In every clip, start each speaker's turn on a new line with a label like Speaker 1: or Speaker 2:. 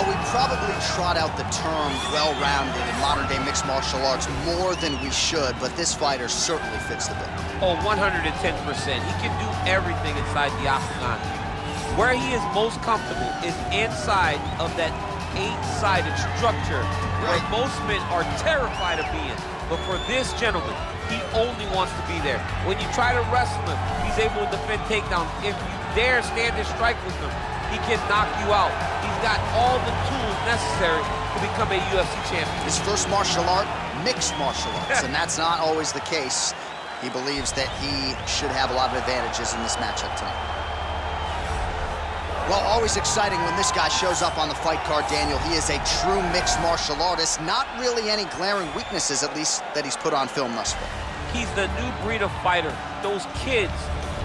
Speaker 1: Well, we probably trot out the term well-rounded in modern-day mixed martial arts more than we should, but this fighter certainly fits the bill.
Speaker 2: Oh, 110%. He can do everything inside the octagon. Where he is most comfortable is inside of that 8-sided structure where most men are terrified of being. But for this gentleman, he only wants to be there. When you try to wrestle him, he's able to defend takedowns. If you dare stand and strike with him, he can knock you out. He's got all the tools necessary to become a UFC champion.
Speaker 1: His first martial art, mixed martial arts, and that's not always the case. He believes that he should have a lot of advantages in this matchup tonight. Well, always exciting when this guy shows up on the fight card, Daniel. He is a true mixed martial artist. Not really any glaring weaknesses, at least, that he's put on film thus far.
Speaker 2: He's the new breed of fighter. Those kids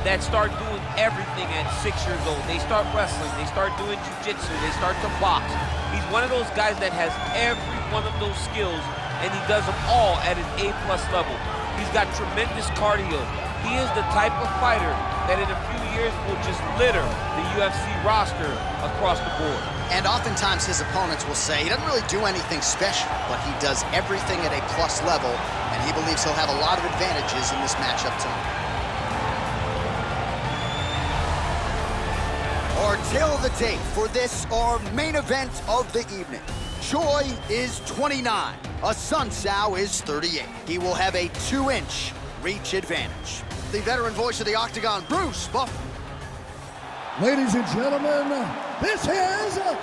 Speaker 2: that start doing everything at 6 years old. They start wrestling, they start doing jiu-jitsu, they start to box. He's one of those guys that has every one of those skills, and he does them all at an A+ level. He's got tremendous cardio. He is the type of fighter that in a few years will just litter the UFC roster across the board.
Speaker 1: And oftentimes his opponents will say he doesn't really do anything special, but he does everything at a plus level, and he believes he'll have a lot of advantages in this matchup tonight. Our tale of the tape for this, our main event of the evening. Choi is 29. Sun Sao is 38. He will have a 2-inch reach advantage. The veteran voice of the Octagon, Bruce Buffer.
Speaker 3: Ladies and gentlemen, this is the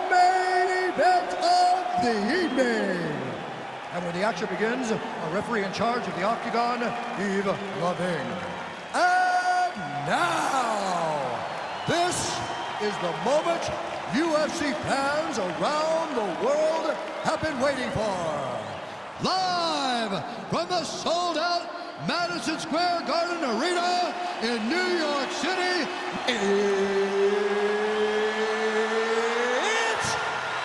Speaker 3: main event of the evening. And when the action begins, a referee in charge of the Octagon, Yves Loving. And now, this is the moment UFC fans around the world have been waiting for. Live from the sold-out Madison Square Garden Arena in New York City, it's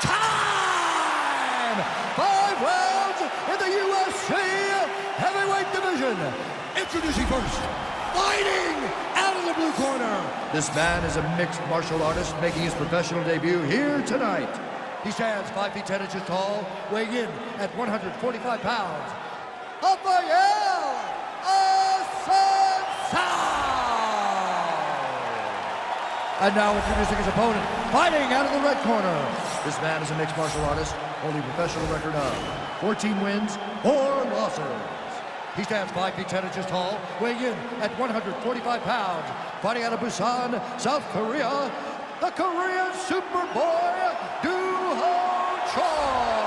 Speaker 3: time! 5 rounds in the UFC heavyweight division. Introducing first, fighting out of the blue corner. This man is a mixed martial artist making his professional debut here tonight. He stands 5 feet 10 inches tall, weighing in at 145 pounds. Rafael Assunção! And now introducing his opponent, fighting out of the red corner. This man is a mixed martial artist, holding a professional record of 14 wins, 4 losses. He stands 5 feet 10 inches tall, weighing in at 145 pounds. Fighting out of Busan, South Korea, the Korean Superboy, Do-Ho Choi.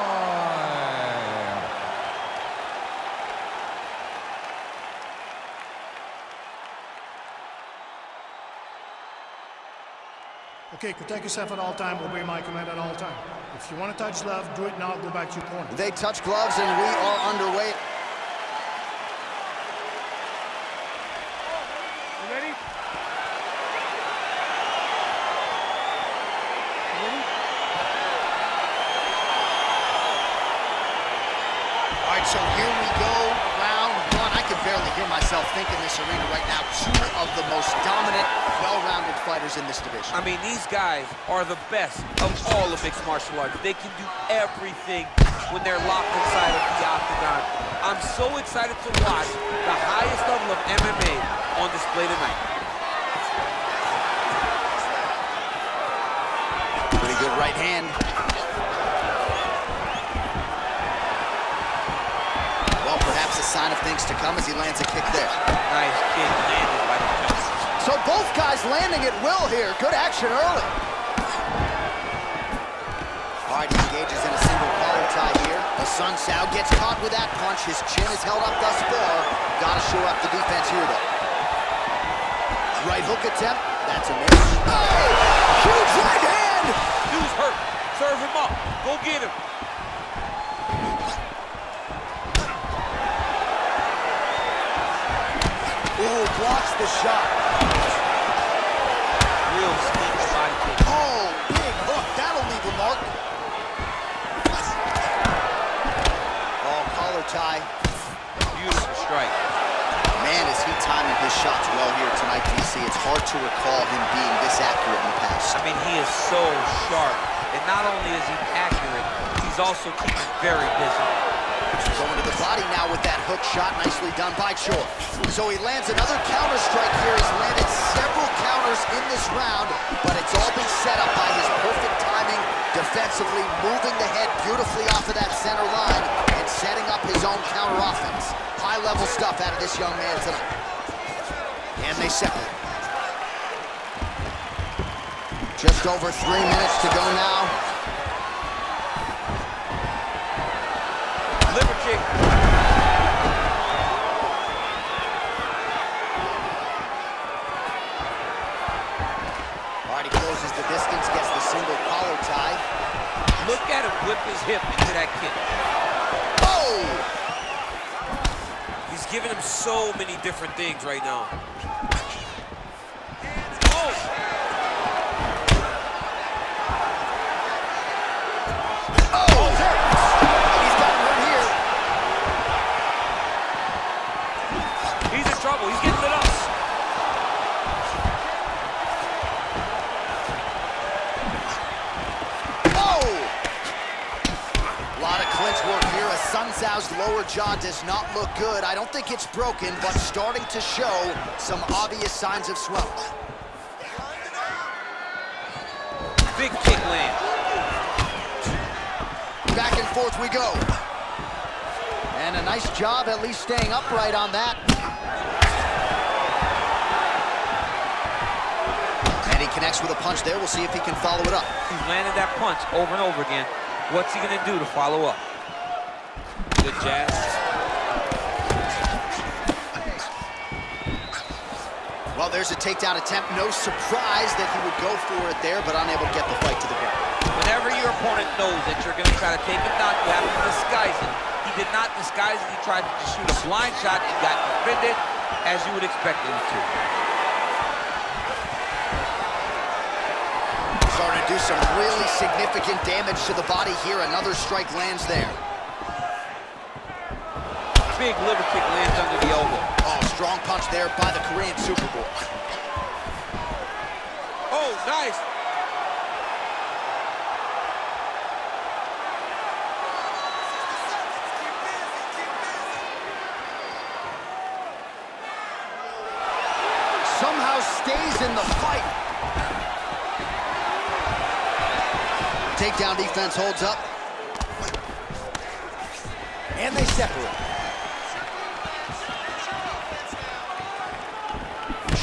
Speaker 4: Okay, protect yourself at all time, obey my command at all time. If you want to touch love, do it now, go back to your corner.
Speaker 1: They touch gloves and we are underway. So here we go, round 1. I can barely hear myself think in this arena right now. 2 of the most dominant, well-rounded fighters in this division.
Speaker 2: I mean, these guys are the best of all of mixed martial arts. They can do everything when they're locked inside of the octagon. I'm so excited to watch the highest level of MMA on display tonight.
Speaker 1: Pretty good right hand. Perhaps a sign of things to come as he lands a kick there.
Speaker 2: Nice kick landed by the fence.
Speaker 1: So both guys landing at will here. Good action early. All right, he engages in a single collar tie here. Sun Sao gets caught with that punch. His chin is held up thus far. Gotta show up the defense here, though. Right hook attempt. That's a miss. Oh! Huge right hand!
Speaker 2: Dude's hurt. Serve him up. Go get him.
Speaker 1: Ooh, blocks the shot.
Speaker 2: Real sneaky body kick.
Speaker 1: Oh, big hook. That'll leave a mark. Oh, collar tie.
Speaker 2: Beautiful strike.
Speaker 1: Man, is he timing his shots well here tonight, DC. It's hard to recall him being this accurate in the past.
Speaker 2: I mean, he is so sharp. And not only is he accurate, he's also keeping very busy.
Speaker 1: Going to the body now with that hook shot. Nicely done by Choi. So he lands another counter strike here. He's landed several counters in this round, but it's all been set up by his perfect timing defensively, moving the head beautifully off of that center line and setting up his own counter offense. High-level stuff out of this young man tonight. And they separate. Just over 3 minutes to go now.
Speaker 2: Liver kick.
Speaker 1: All right, he closes the distance, gets the single collar tie.
Speaker 2: Look at him whip his hip into that kick.
Speaker 1: Oh!
Speaker 2: He's giving him so many different things right now. Oh!
Speaker 1: Oh! He's got him here.
Speaker 2: He's in trouble. He's getting lit up.
Speaker 1: Sun Tzu's lower jaw does not look good. I don't think it's broken, but starting to show some obvious signs of swelling.
Speaker 2: Big kick land.
Speaker 1: Back and forth we go. And a nice job at least staying upright on that. And he connects with a punch there. We'll see if he can follow it up.
Speaker 2: He's landed that punch over and over again. What's he gonna do to follow up? Good jab.
Speaker 1: Well, there's a takedown attempt. No surprise that he would go for it there, but unable to get the fight to the ground.
Speaker 2: Whenever your opponent knows that you're gonna try to take him down, you have to disguise it. He did not disguise it. He tried to just shoot a blind shot and got defended as you would expect him to.
Speaker 1: Starting to do some really significant damage to the body here. Another strike lands there.
Speaker 2: Big liver kick lands under the elbow.
Speaker 1: Oh, strong punch there by the Korean Superboy.
Speaker 2: Oh, nice.
Speaker 1: Somehow stays in the fight. Takedown defense holds up. And they separate.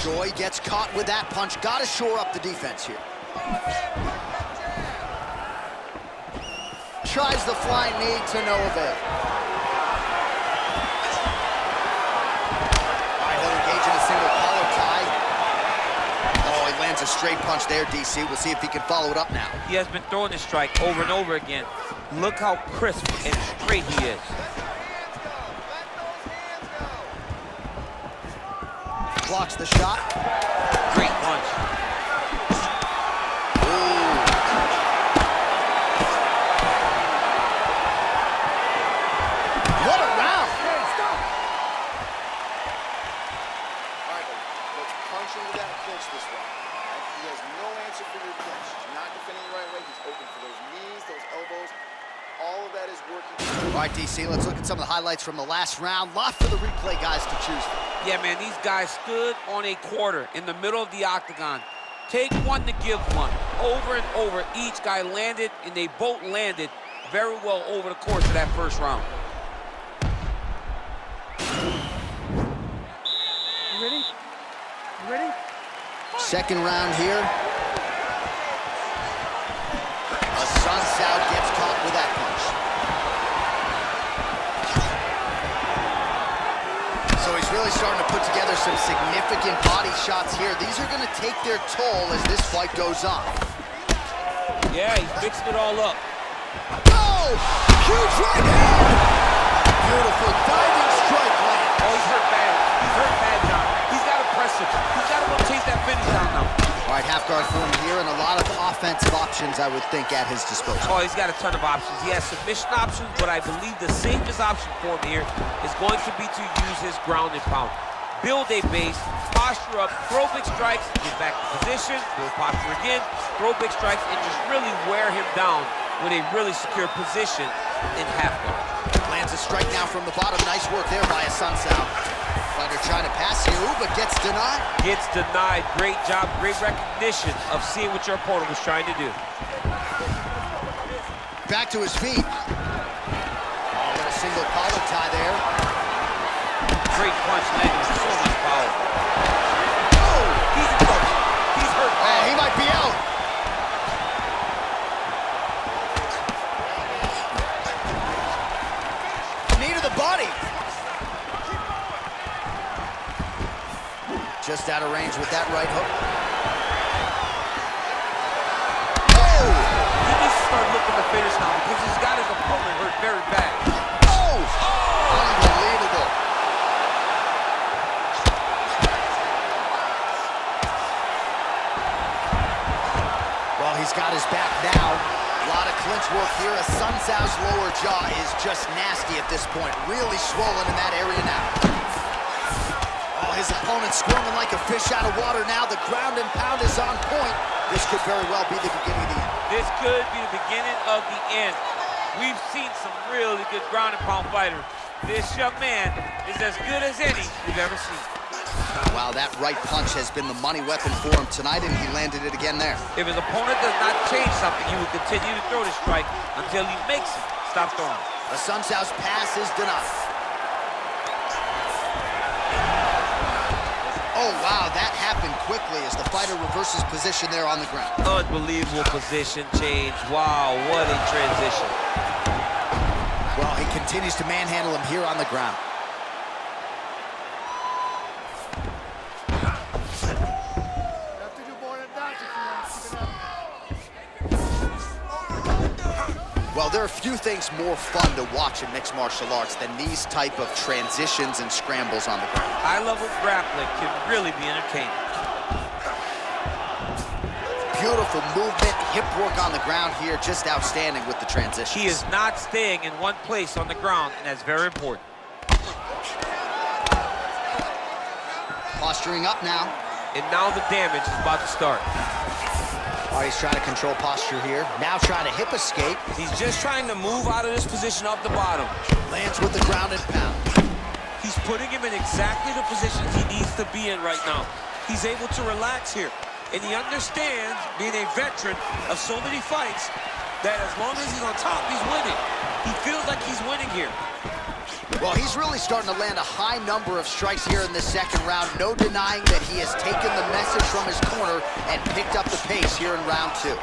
Speaker 1: Choi gets caught with that punch. Got to shore up the defense here. Tries the flying knee to no avail. All right, he'll engage in a single collar tie. Oh, he lands a straight punch there, DC. We'll see if he can follow it up now.
Speaker 2: He has been throwing this strike over and over again. Look how crisp and straight he is.
Speaker 1: Blocks the shot.
Speaker 2: Great punch.
Speaker 1: Ooh. What a round!
Speaker 5: Hey, stop! All right, let's punch into that clinch this round. Right? He has no answer for your clinch. He's not defending the right way. He's open for those knees, those elbows. All of that is working.
Speaker 1: All right, DC, let's look at some of the highlights from the last round. Lot for the replay guys to choose from.
Speaker 2: Yeah, man, these guys stood on a quarter in the middle of the octagon. Take one to give one. Over and over, each guy landed, and they both landed very well over the course of that first round.
Speaker 5: You ready? You ready?
Speaker 1: Second round here. Sun Tzu gets caught with that punch. So he's really starting to put together some significant body shots here. These are going to take their toll as this fight goes on.
Speaker 2: Yeah, he's mixing it all up.
Speaker 1: Oh! Huge right hand! Beautiful diving strike land.
Speaker 2: Oh, he's hurt bad. He's hurt bad now. He's got to press him. He's got to go chase that finish down now.
Speaker 1: All right, half guard form here, and a lot of offensive options, I would think, at his disposal.
Speaker 2: Oh, he's got a ton of options. He has submission options, but I believe the safest option for him here is going to be to use his ground and pound. build a base, posture up, throw big strikes, get back to position, build posture again, throw big strikes, and just really wear him down with a really secure position in half guard.
Speaker 1: Lands a strike now from the bottom. Nice work there by Sunsao. Fighter trying to pass here, but gets denied.
Speaker 2: Gets denied. Great job, great recognition of seeing what your opponent was trying to do.
Speaker 1: Back to his feet. A little single collar tie there.
Speaker 2: Great punch landing with so much power. Oh, he's in trouble. He's hurt.
Speaker 1: Oh, he might be out. Knee to the body. Just out of range with that right hook. Oh!
Speaker 2: He needs to start looking to finish now because he's got his opponent hurt very bad.
Speaker 1: Oh! Unbelievable. Well, he's got his back now. A lot of clinch work here. Sunsao's lower jaw is just nasty at this point. Really swollen in that area now. His opponent's squirming like a fish out of water now. The ground and pound is on point. This could very well be the beginning of the end.
Speaker 2: This could be the beginning of the end. We've seen some really good ground and pound fighters. This young man is as good as any we've ever seen.
Speaker 1: Wow, that right punch has been the money weapon for him tonight, and he landed it again there.
Speaker 2: If his opponent does not change something, he will continue to throw the strike until he makes it stop throwing.
Speaker 1: The Sunsao's pass is denied. Oh, wow, that happened quickly as the fighter reverses position there on the ground.
Speaker 2: Unbelievable position change. Wow, what a transition.
Speaker 1: Well, he continues to manhandle him here on the ground. Well, there are few things more fun to watch in mixed martial arts than these type of transitions and scrambles on the ground.
Speaker 2: High-level grappling can really be entertaining.
Speaker 1: Beautiful movement, hip work on the ground here, just outstanding with the transitions.
Speaker 2: He is not staying in one place on the ground, and that's very important.
Speaker 1: Posturing up now.
Speaker 2: And now the damage is about to start.
Speaker 1: Oh, he's trying to control posture here. Now trying to hip escape.
Speaker 6: He's just trying to move out of this position off the bottom.
Speaker 1: Lands with the ground and pound.
Speaker 6: He's putting him in exactly the positions he needs to be in right now. He's able to relax here. And he understands, being a veteran of so many fights, that as long as he's on top, he's winning. He feels like he's winning here.
Speaker 1: Well, he's really starting to land a high number of strikes here in this second round. No denying that he has taken the message from his corner and picked up the pace here in round two.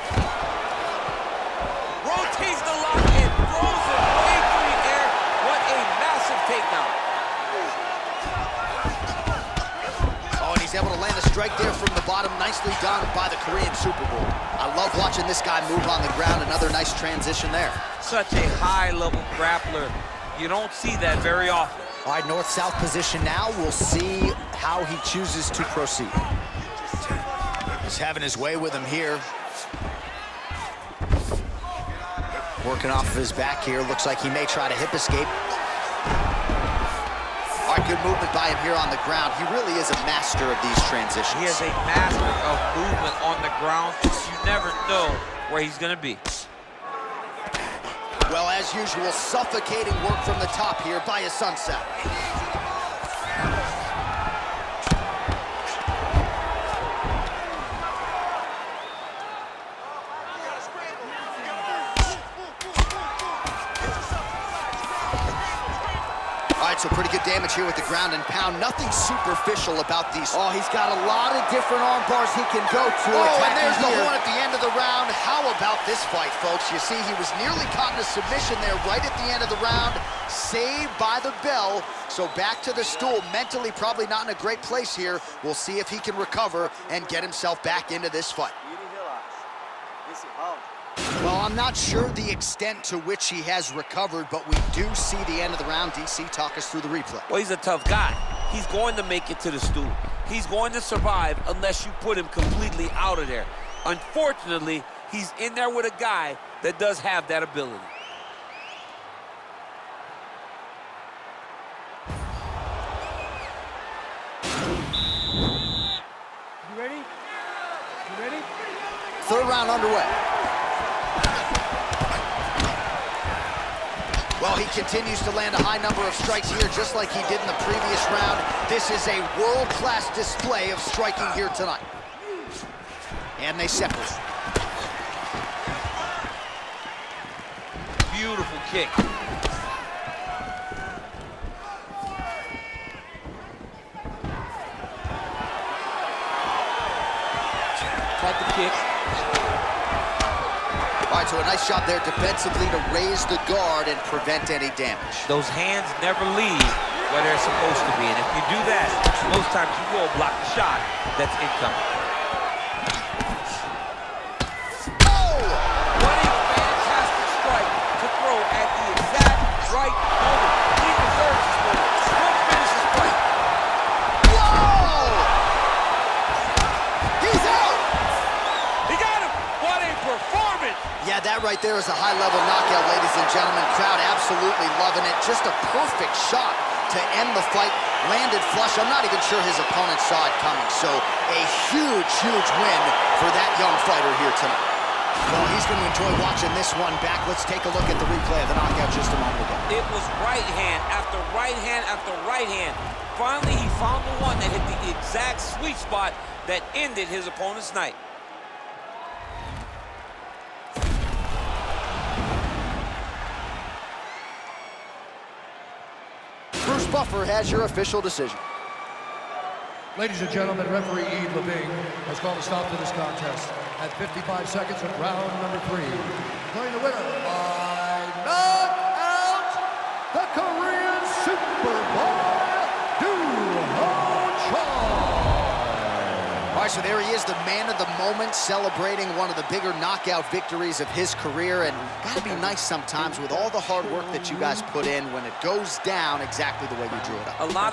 Speaker 6: Rotates the lock and throws it way through the air. What a massive takedown.
Speaker 1: Oh, and he's able to land a strike there from the bottom. Nicely done by the Korean Super Bowl. I love watching this guy move on the ground. Another nice transition there.
Speaker 2: Such a high-level grappler. You don't see that very often.
Speaker 1: All right, north-south position now. We'll see how he chooses to proceed. He's having his way with him here. Working off of his back here. Looks like he may try to hip escape. All right, good movement by him here on the ground. He really is a master of these transitions.
Speaker 2: He is a master of movement on the ground. You never know where he's going to be.
Speaker 1: Well, as usual, suffocating work from the top here by a Sunsao. All right, so pretty good damage here with the ground and pound. Nothing superficial about these. Oh, he's got a lot of different arm bars he can go to. Oh, and there's the horn at the end of the round. How about this fight, folks? You see, he was nearly caught in a submission there right at the end of the round. Saved by the bell. So back to the stool. Mentally probably not in a great place here. We'll see if he can recover and get himself back into this fight. Well, I'm not sure the extent to which he has recovered, but we do see the end of the round. DC, talk us through the replay.
Speaker 2: Well, he's a tough guy. He's going to make it to the stool. He's going to survive unless you put him completely out of there. Unfortunately, he's in there with a guy that does have that ability.
Speaker 1: round underway. Well, he continues to land a high number of strikes here, just like he did in the previous round. This is a world-class display of striking here tonight. And they separate.
Speaker 2: Beautiful kick. Tried the kick.
Speaker 1: All right, so a nice job there defensively to raise the guard and prevent any damage.
Speaker 2: Those hands never leave where they're supposed to be. And if you do that, most times you will block the shot that's incoming. What a fantastic strike to throw at the exact right moment. He deserves this moment. Don't finish this fight.
Speaker 1: Whoa! He's out!
Speaker 6: He got him. What a performance.
Speaker 1: Yeah, that right there is a high-level knockout, ladies and gentlemen. Crowd absolutely loving it. Just a perfect shot to end the fight. Landed flush. I'm not even sure his opponent saw it coming. So a huge, huge win for that young fighter here tonight. Well, he's going to enjoy watching this one back. Let's take a look at the replay of the knockout just a moment ago.
Speaker 2: It was right hand after right hand after right hand. Finally, he found the one that hit the exact sweet spot that ended his opponent's night.
Speaker 1: Bruce Buffer has your official decision.
Speaker 3: Ladies and gentlemen, referee Yves Levine has called a stop to this contest at 55 seconds of round number 3. Declaring the winner by knockout, the Korean Superboy,
Speaker 1: All right, so there he is, the man of the moment, celebrating one of the bigger knockout victories of his career. And gotta be nice sometimes with all the hard work that you guys put in when it goes down exactly the way you drew it up.
Speaker 2: A lot